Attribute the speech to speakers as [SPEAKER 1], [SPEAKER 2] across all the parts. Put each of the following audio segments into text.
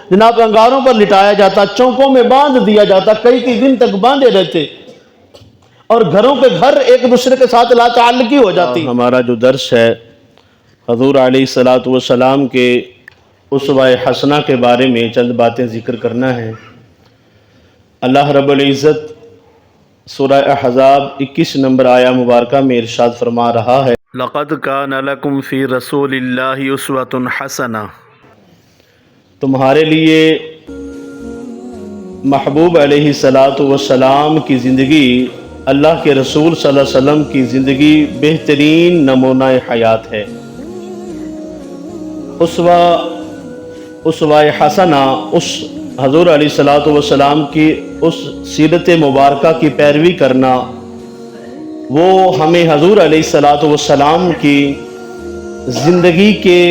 [SPEAKER 1] جناب انگاروں پر لٹایا جاتا، چوکوں میں باندھ دیا جاتا، کئی دن تک باندھے رہتے اور گھروں کے گھر ایک دوسرے کے ساتھ لا تعلقی ہو جاتی۔ ہمارا جو درس ہے حضور علیہ السلام کے اسوہ حسنہ کے بارے میں چند باتیں ذکر کرنا ہے۔ اللہ رب العزت سورہ احزاب 21 نمبر آیہ مبارکہ میں ارشاد فرما رہا ہے، لَقَدْ كَانَ لَكُمْ فِي رَسُولِ اللَّهِ أُسْوَةٌ حَسَنَةٌ، تمہارے لیے محبوب علیہ السلام کی زندگی، اللہ کے رسول صلی اللہ علیہ وسلم کی زندگی بہترین نمونہ حیات ہے۔ اسوہ حسنہ، اس حضور علیہ السلام کی اس سیرت مبارکہ کی پیروی کرنا، وہ ہمیں حضور علیہ السلام کی زندگی کے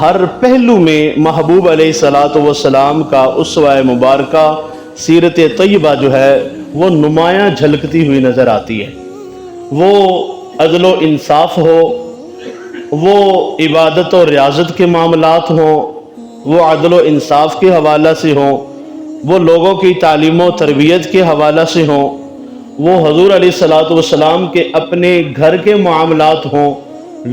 [SPEAKER 1] ہر پہلو میں محبوب علیہ السلام کا اسوہ مبارکہ سیرت طیبہ جو ہے وہ نمایاں جھلکتی ہوئی نظر آتی ہے۔ وہ عدل و انصاف ہو، وہ عبادت و ریاضت کے معاملات ہوں، وہ عدل و انصاف کے حوالہ سے ہوں، وہ لوگوں کی تعلیم و تربیت کے حوالہ سے ہوں، وہ حضور علیہ السلام کے اپنے گھر کے معاملات ہوں،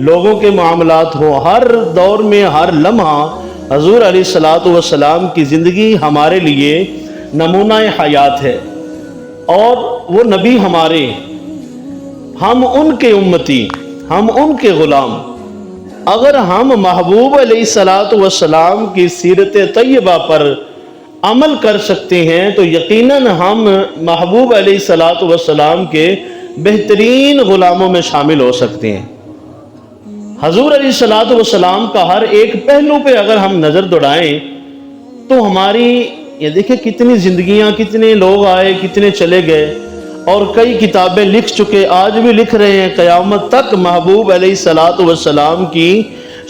[SPEAKER 1] لوگوں کے معاملات ہوں، ہر دور میں ہر لمحہ حضور علیہ السلام کی زندگی ہمارے لیے نمونہ حیات ہے۔ اور وہ نبی ہمارے، ہم ان کے امتی، ہم ان کے غلام۔ اگر ہم محبوب علیہ السلام کی سیرت طیبہ پر عمل کر سکتے ہیں تو یقیناً ہم محبوب علیہ السلام کے بہترین غلاموں میں شامل ہو سکتے ہیں۔ حضور علیہ السلام کا ہر ایک پہلو پہ اگر ہم نظر دوڑائیں تو ہماری یہ دیکھیں کتنی زندگیاں، کتنے لوگ آئے، کتنے چلے گئے، اور کئی کتابیں لکھ چکے، آج بھی لکھ رہے ہیں، قیامت تک محبوب علیہ السلام کی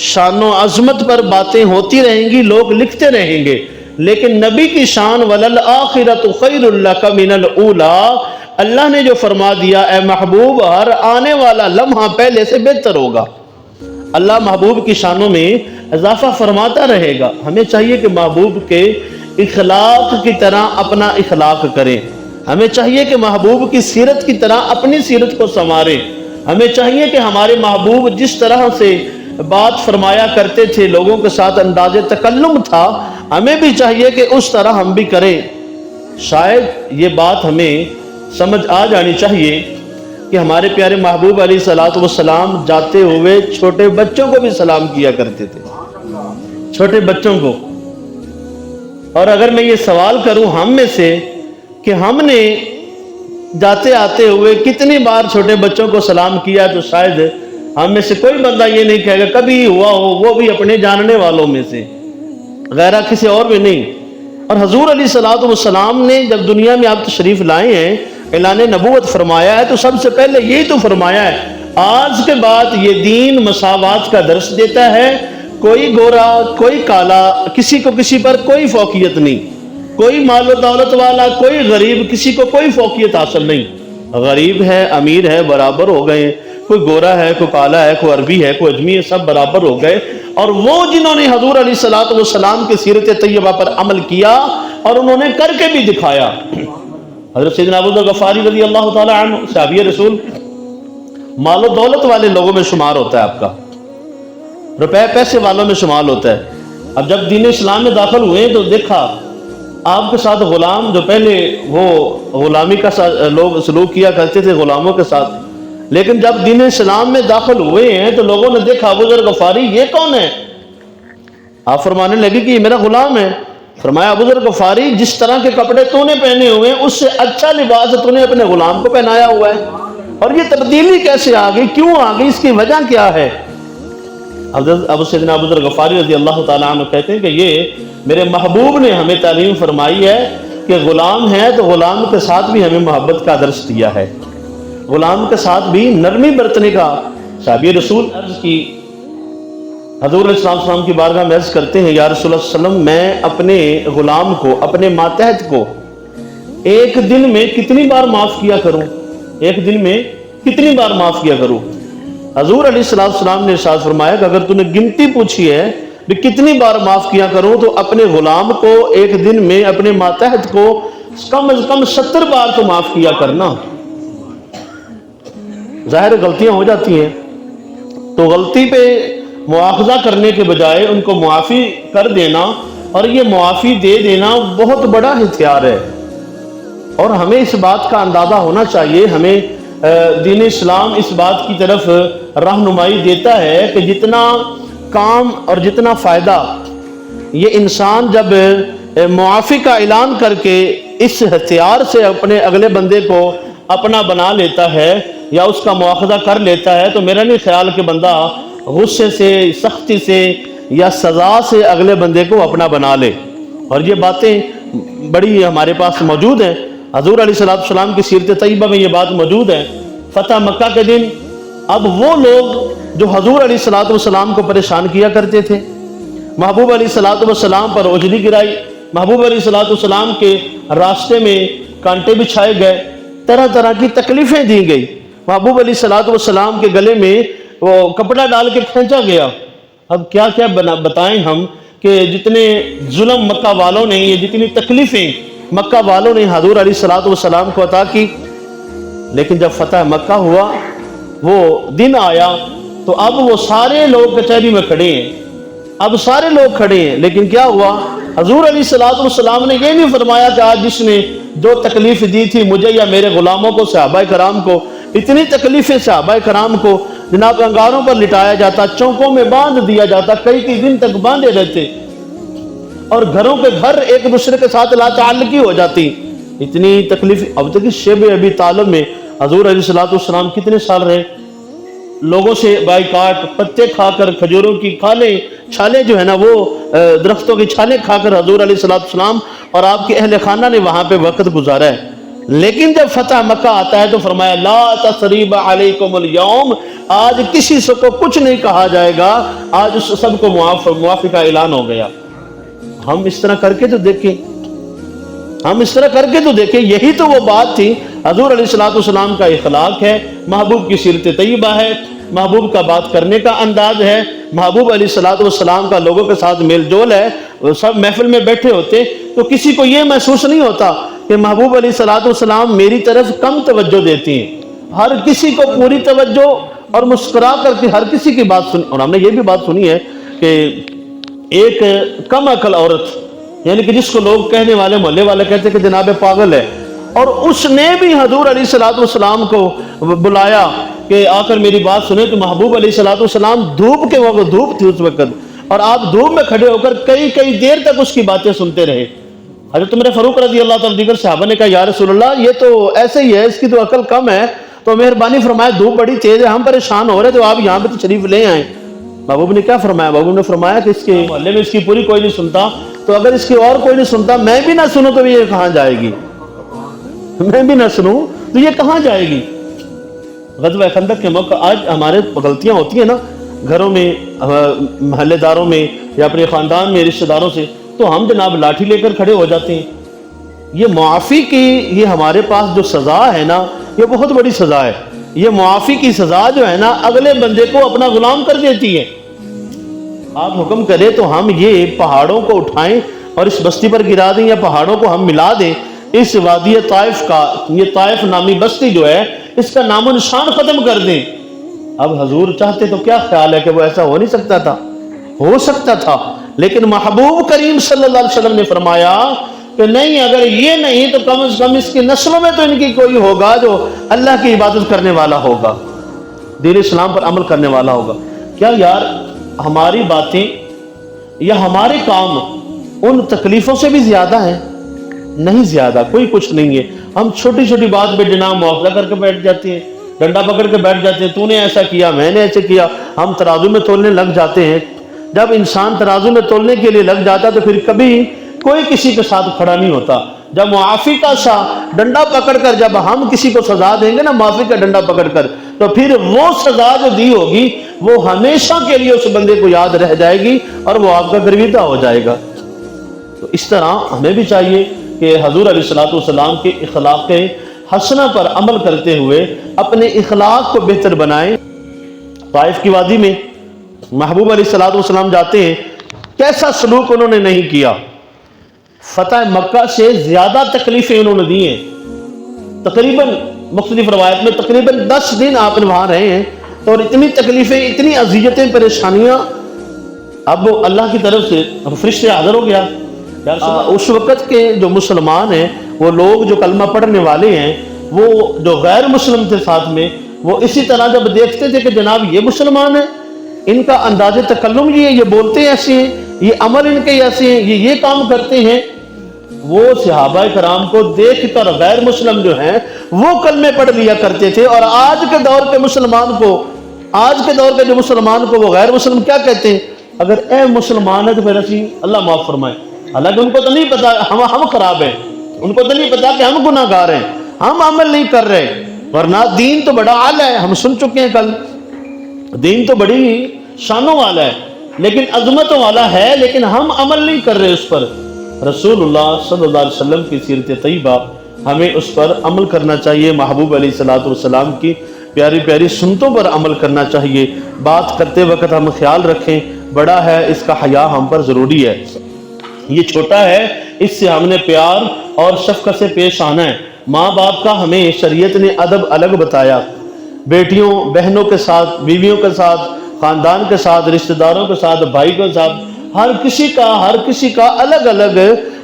[SPEAKER 1] شان و عظمت پر باتیں ہوتی رہیں گی، لوگ لکھتے رہیں گے، لیکن نبی کی شان وَلَلْآخِرَةُ خَيْرٌ لَكَ مِنَ الْأُولَىٰ، اللہ نے جو فرما دیا اے محبوب ہر آنے والا لمحہ پہلے سے بہتر ہوگا۔ اللہ محبوب کی شانوں میں اضافہ فرماتا رہے گا۔ ہمیں چاہیے کہ محبوب کے اخلاق کی طرح اپنا اخلاق کریں، ہمیں چاہیے کہ محبوب کی سیرت کی طرح اپنی سیرت کو سنواریں، ہمیں چاہیے کہ ہمارے محبوب جس طرح سے بات فرمایا کرتے تھے، لوگوں کے ساتھ انداز تکلم تھا، ہمیں بھی چاہیے کہ اس طرح ہم بھی کریں۔ شاید یہ بات ہمیں سمجھ آ جانی چاہیے کہ ہمارے پیارے محبوب علیہ السلام جاتے ہوئے چھوٹے بچوں کو بھی سلام کیا کرتے تھے، چھوٹے بچوں کو۔ اور اگر میں یہ سوال کروں ہم میں سے کہ ہم نے جاتے آتے ہوئے کتنی بار چھوٹے بچوں کو سلام کیا، تو شاید ہم میں سے کوئی بندہ یہ نہیں کہے گا کبھی ہوا ہو، وہ بھی اپنے جاننے والوں میں سے، غیرہ کسی اور بھی نہیں۔ اور حضور علیہ السلام نے جب دنیا میں آپ تشریف لائے ہیں، اعلان نبوت فرمایا ہے، تو سب سے پہلے یہی تو فرمایا ہے آج کے بعد یہ دین مساوات کا درس دیتا ہے، کوئی گورا کوئی کالا، کسی کو کسی پر کوئی فوقیت نہیں، کوئی مال و دولت والا کوئی غریب، کسی کو کوئی فوقیت حاصل نہیں، غریب ہے امیر ہے برابر ہو گئے، کوئی گورا ہے کوئی کالا ہے کوئی عربی ہے کوئی اجمی ہے، سب برابر ہو گئے۔ اور وہ جنہوں نے حضور علیہ السلام کی سیرت طیبہ پر عمل کیا اور انہوں نے کر کے بھی دکھایا، حضرت سیدنا ابو ذر غفاری رضی اللہ تعالی عنہ صحابی رسول، مال و دولت والے لوگوں میں شمار ہوتا ہے، آپ کا روپے پیسے والوں میں شمار ہوتا ہے۔ اب جب دین اسلام میں داخل ہوئے تو دیکھا آپ کے ساتھ غلام، جو پہلے وہ غلامی کا لوگ سلوک کیا کرتے تھے غلاموں کے ساتھ، لیکن جب دین اسلام میں داخل ہوئے ہیں تو لوگوں نے دیکھا ابو ذر غفاری یہ کون ہے؟ آپ فرمانے لگے کہ یہ میرا غلام ہے۔ فرمایا ابو ذر غفاری جس طرح کے کپڑے تو نے پہنے ہوئے ہیں اس سے اچھا لباس تو نے اپنے غلام کو پہنایا ہوا ہے، اور یہ تبدیلی کیسے آ گئی، کیوں آ گئی، اس کی وجہ کیا ہے؟ سیدنا ابو ذر غفاری رضی اللہ تعالیٰ عنہ کہتے ہیں کہ یہ میرے محبوب نے ہمیں تعلیم فرمائی ہے کہ غلام ہے تو غلام کے ساتھ بھی ہمیں محبت کا درس دیا ہے، غلام کے ساتھ بھی نرمی برتنے کا۔ صحابی رسول عرض کی، حضور علیہ السلام کی بارگاہ میں عرض کرتے ہیں یا رسول اللہ صلی اللہ علیہ وسلم، میں اپنے غلام کو، اپنے ماتحت کو ایک دن میں کتنی بار معاف کیا کروں، ایک دن میں کتنی بار معاف کیا کروں؟ حضور علیہ السلام نے ارشاد فرمایا کہ اگر تو نے گنتی پوچھی ہے بھی کتنی بار معاف کیا کروں؟ تو اپنے غلام کو ایک دن میں اپنے ماتحت کو کم از کم 70 بار تو معاف کیا کرنا۔ ظاہر غلطیاں ہو جاتی ہیں، تو غلطی پہ مواخذہ کرنے کے بجائے ان کو معافی کر دینا، اور یہ معافی دے دینا بہت بڑا ہتھیار ہے۔ اور ہمیں اس بات کا اندازہ ہونا چاہیے، ہمیں دین اسلام اس بات کی طرف رہنمائی دیتا ہے کہ جتنا کام اور جتنا فائدہ یہ انسان جب معافی کا اعلان کر کے اس ہتھیار سے اپنے اگلے بندے کو اپنا بنا لیتا ہے یا اس کا مواخذہ کر لیتا ہے، تو میرا نہیں خیال کہ بندہ غصے سے، سختی سے یا سزا سے اگلے بندے کو اپنا بنا لے۔ اور یہ باتیں بڑی ہمارے پاس موجود ہیں، حضور علیہ السلام کی سیرت طیبہ میں یہ بات موجود ہے۔ فتح مکہ کے دن اب وہ لوگ جو حضور علیہ السلام کو پریشان کیا کرتے تھے، محبوب علیہ السلام پر اوجری گرائی، محبوب علیہ السلام کے راستے میں کانٹے بچھائے گئے، طرح طرح کی تکلیفیں دی گئی، محبوب علیہ السلام کے گلے میں وہ کپڑا ڈال کے کھینچا گیا۔ اب کیا کیا بتائیں ہم کہ جتنے ظلم مکہ والوں نے، یہ جتنی تکلیفیں مکہ والوں نے حضور علیہ السلام کو عطا کی۔ لیکن جب فتح مکہ ہوا، وہ دن آیا، تو اب وہ سارے لوگ کچہری میں کھڑے ہیں، اب سارے لوگ کھڑے ہیں، لیکن کیا ہوا؟ حضور علیہ السلام نے یہ نہیں فرمایا کہ آج جس نے جو تکلیف دی تھی مجھے یا میرے غلاموں کو، صحابہ کرام کو، اتنی تکلیفیں صحابہ کرام کو جناب انگاروں پر لٹایا جاتا، چوکوں میں باندھ دیا جاتا، کئی کئی دن تک باندھے رہتے، اور گھروں کے گھر ایک دوسرے کے ساتھ لا تعلقی ہو جاتی، اتنی تکلیف۔ اب تک شیب ابی طالب میں حضور علیہ السلام کتنے سال رہے، لوگوں سے بائیکاٹ، پتے کھا کر، کھجوروں کی چھالیں جو ہے نا، وہ درختوں کی چھالیں کھا کر حضور علیہ السلام اور آپ کے اہل خانہ نے وہاں پہ وقت گزارا ہے۔ لیکن جب فتح مکہ آتا ہے تو فرمایا لا تثریب علیکم اليوم، آج کسی سے کو کچھ نہیں کہا جائے گا، آج سب کو معافی کا اعلان ہو گیا۔ ہم اس طرح کر کے تو دیکھیں، ہم اس طرح کر کے تو دیکھیں، یہی تو وہ بات تھی۔ حضور علیہ السلام کا اخلاق ہے، محبوب کی سیرت طیبہ ہے، محبوب کا بات کرنے کا انداز ہے، محبوب علیہ السلام کا لوگوں کے ساتھ میل جول ہے۔ سب محفل میں بیٹھے ہوتے تو کسی کو یہ محسوس نہیں ہوتا کہ محبوب علیہ السلام میری طرف کم توجہ دیتی ہیں، ہر کسی کو پوری توجہ اور مسکرا کر کے ہر کسی کی بات سنی۔ اور ہم نے یہ بھی بات سنی ہے کہ ایک کم عقل عورت، یعنی کہ جس کو لوگ کہنے والے، محلے والے کہتے ہیں کہ جناب پاگل ہے، اور اس نے بھی حضور علیہ السلام کو بلایا کہ آ کر میری بات سنیں، تو محبوب علیہ السلام دھوپ کے وقت، دھوپ تھی اس وقت، اور آپ دھوپ میں کھڑے ہو کر کئی دیر تک اس کی باتیں سنتے رہے۔ حضرت عمر فاروق رضی اللہ تعالیٰ دیگر صحابہ نے کہا یا رسول اللہ یہ تو ایسے ہی ہے، اس کی تو عقل کم ہے، تو مہربانی فرمائے دھوپ بڑی تیز ہے، ہم پریشان ہو رہے تو آپ یہاں پہ تشریف لے آئیں۔ محبوب نے کیا فرمایا؟ محبوب نے فرمایا کہ اس کے محلے میں اس کی پوری کوئی نہیں سنتا، تو اگر اس کی اور کوئی نہیں سنتا، میں بھی نہ سنوں تو یہ کہاں جائے گی؟ میں بھی نہ سنوں تو یہ کہاں جائے گی؟ غزوہ خندق کے موقع آج ہمارے غلطیاں ہوتی ہیں نا، گھروں میں، محلے داروں میں، یا اپنے خاندان میں رشتہ داروں سے، تو ہم جناب لاٹھی لے کر کھڑے ہو جاتے ہیں۔ یہ معافی کی یہ ہمارے پاس جو سزا ہے نا، یہ بہت بڑی سزا ہے۔ یہ معافی کی سزا جو ہے نا، اگلے بندے کو اپنا غلام کر دیتی ہے۔ آپ حکم کریں تو ہم یہ پہاڑوں کو اٹھائیں اور اس بستی پر گرا دیں، یا پہاڑوں کو ہم ملا دیں، اس وادی طائف کا، یہ طائف نامی بستی جو ہے، اس کا نام و نشان ختم کر دیں۔ اب حضور چاہتے تو کیا خیال ہے کہ وہ ایسا ہو نہیں سکتا تھا؟ ہو سکتا تھا، لیکن محبوب کریم صلی اللہ علیہ وسلم نے فرمایا کہ نہیں، اگر یہ نہیں تو کم از کم اس کی نسلوں میں تو ان کی کوئی ہوگا جو اللہ کی عبادت کرنے والا ہوگا، دین اسلام پر عمل کرنے والا ہوگا۔ کیا یار ہماری باتیں یا ہمارے کام ان تکلیفوں سے بھی زیادہ ہیں؟ نہیں زیادہ، کوئی کچھ نہیں ہے۔ ہم چھوٹی چھوٹی بات پہ جناب مواخذہ کر کے بیٹھ جاتے ہیں، ڈنڈا پکڑ کے بیٹھ جاتے ہیں، تو نے ایسا کیا، میں نے ایسے کیا، ہم ترازو میں تولنے لگ جاتے ہیں۔ جب انسان ترازو میں تولنے کے لیے لگ جاتا تو پھر کبھی کوئی کسی کے ساتھ کھڑا نہیں ہوتا۔ جب معافی کا سا ڈنڈا پکڑ کر جب ہم کسی کو سزا دیں گے نا، معافی کا ڈنڈا پکڑ کر، تو پھر وہ سزا جو دی ہوگی وہ ہمیشہ کے لیے اس بندے کو یاد رہ جائے گی اور وہ آپ کا گرویدہ ہو جائے گا۔ تو اس طرح ہمیں بھی چاہیے کہ حضور علیہ السلام کے اخلاق حسنہ پر عمل کرتے ہوئے اپنے اخلاق کو بہتر بنائیں۔ طائف کی وادی میں محبوب علیہ السلام جاتے ہیں کیسا سلوک انہوں نے نہیں کیا. فتح مکہ سے زیادہ تکلیفیں انہوں نے دی ہیں. تقریباً مختلف روایت میں تقریباً 10 دن آپ وہاں رہے ہیں، اور اتنی تکلیفیں، اتنی اذیتیں، پریشانیاں. اب اللہ کی طرف سے فرشتے حاضر ہو گیا. اس وقت کے جو مسلمان ہیں، وہ لوگ جو کلمہ پڑھنے والے ہیں، وہ جو غیر مسلم تھے ساتھ میں، وہ اسی طرح جب دیکھتے تھے کہ جناب یہ مسلمان ہیں، ان کا انداز تکلم یہ بولتے ایسے ہیں، یہ عمل ان کے ایسے ہیں، یہ کام کرتے ہیں، وہ صحابہ کرام کو دیکھ کر غیر مسلم جو ہیں وہ کلمے پڑھ لیا کرتے تھے. اور آج کے دور کے مسلمان کو، آج کے دور کے جو مسلمان کو وہ غیر مسلم کیا کہتے ہیں؟ اگر اے مسلمان ہے تو پھر اسی اللہ معاف فرمائے. حالانکہ ان کو تو نہیں پتا ہم خراب ہیں، ان کو تو نہیں پتا کہ ہم گناہ گار ہیں، ہم عمل نہیں کر رہے. ورنہ دین تو بڑا اعلیٰ ہے، ہم سن چکے ہیں کل، دین تو بڑی شانوں والا ہے، لیکن عظمتوں والا ہے، لیکن ہم عمل نہیں کر رہے اس پر. رسول اللہ صلی اللہ علیہ وسلم کی سیرت طیبہ، ہمیں اس پر عمل کرنا چاہیے. محبوب علیہ الصلوۃ والسلام کی پیاری پیاری سنتوں پر عمل کرنا چاہیے. بات کرتے وقت ہم خیال رکھیں، بڑا ہے اس کا حیا ہم پر ضروری ہے، یہ چھوٹا ہے اس سے ہم نے پیار اور شفقت سے پیش آنا ہے. ماں باپ کا ہمیں شریعت نے ادب الگ بتایا. بیٹیوں بہنوں کے ساتھ، بیویوں کے ساتھ، خاندان کے ساتھ، رشتہ داروں کے ساتھ، بھائی کے ساتھ، ہر کسی کا الگ الگ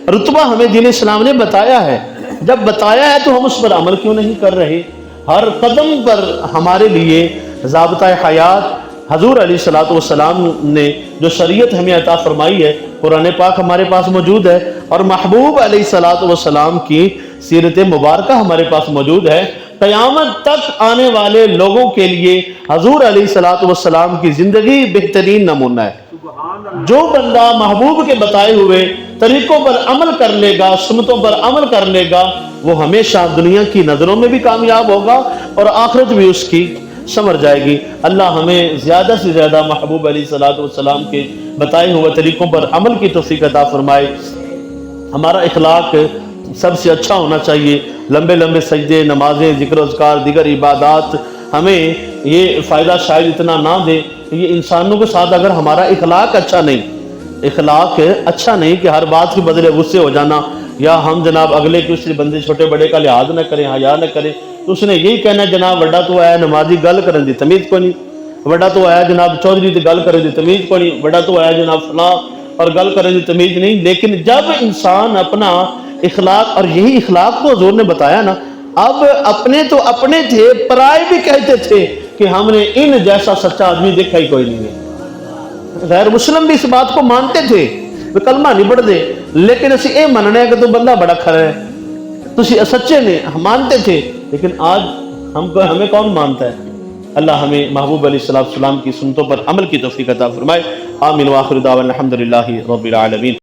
[SPEAKER 1] رتبہ ہمیں دین اسلام نے بتایا ہے. جب بتایا ہے تو ہم اس پر عمل کیوں نہیں کر رہے؟ ہر قدم پر ہمارے لیے ضابطہ حیات حضور علیہ الصلوۃ والسلام نے جو شریعت ہمیں عطا فرمائی ہے، قرآن پاک ہمارے پاس موجود ہے، اور محبوب علیہ الصلوۃ والسلام کی سیرت مبارکہ ہمارے پاس موجود ہے. قیامت تک آنے والے لوگوں کے لیے حضور علیہ الصلوۃ والسلام کی زندگی بہترین نمونہ ہے. جو بندہ محبوب کے بتائے ہوئے طریقوں پر عمل کر لے گا، سنتوں پر عمل کر لے گا، وہ ہمیشہ دنیا کی نظروں میں بھی کامیاب ہوگا اور آخرت بھی اس کی سمر جائے گی. اللہ ہمیں زیادہ سے زیادہ محبوب علیہ الصلوۃ والسلام کے بتائے ہوئے طریقوں پر عمل کی توفیق عطا فرمائے. ہمارا اخلاق سب سے اچھا ہونا چاہیے. لمبے لمبے سجدے، نمازیں، ذکر و اذکار، دیگر عبادات ہمیں یہ فائدہ شاید اتنا نہ دے. یہ انسانوں کے ساتھ اگر ہمارا اخلاق اچھا نہیں کہ ہر بات کے بدلے غصے ہو جانا، یا ہم جناب اگلے کسی بندے چھوٹے بڑے کا لحاظ نہ کریں، حیا نہ کریں، تو اس نے یہی کہنا جناب وڈا تو آیا نمازی گل کرن دی تمیز کو نہیں، وڈا تو آیا جناب چودھری دی گل کرن دی تمیز کو نہیں، وڈا تو آیا جناب فلاں اور گل کرن دی تمیز نہیں. لیکن جب انسان اپنا اخلاق، اور یہی اخلاق کو حضور نے بتایا نا، اب اپنے تو اپنے تھے، پرائے بھی کہتے تھے کہ ہم نے ان جیسا سچا آدمی دیکھا ہی کوئی نہیں ہے. غیر مسلم بھی اس بات کو مانتے تھے، وہ کلمہ نہیں پڑھ دے، لیکن اسی اے مننے کہ تو بندہ بڑا کھڑا ہے، تو سچے نے مانتے تھے. لیکن آج ہمیں کون مانتا ہے؟ اللہ ہمیں محبوب علیہ السلام کی سنتوں پر عمل کی توفیق عطا فرمائے. آمین. وآخر دعوانا الحمدللہ رب العالمین.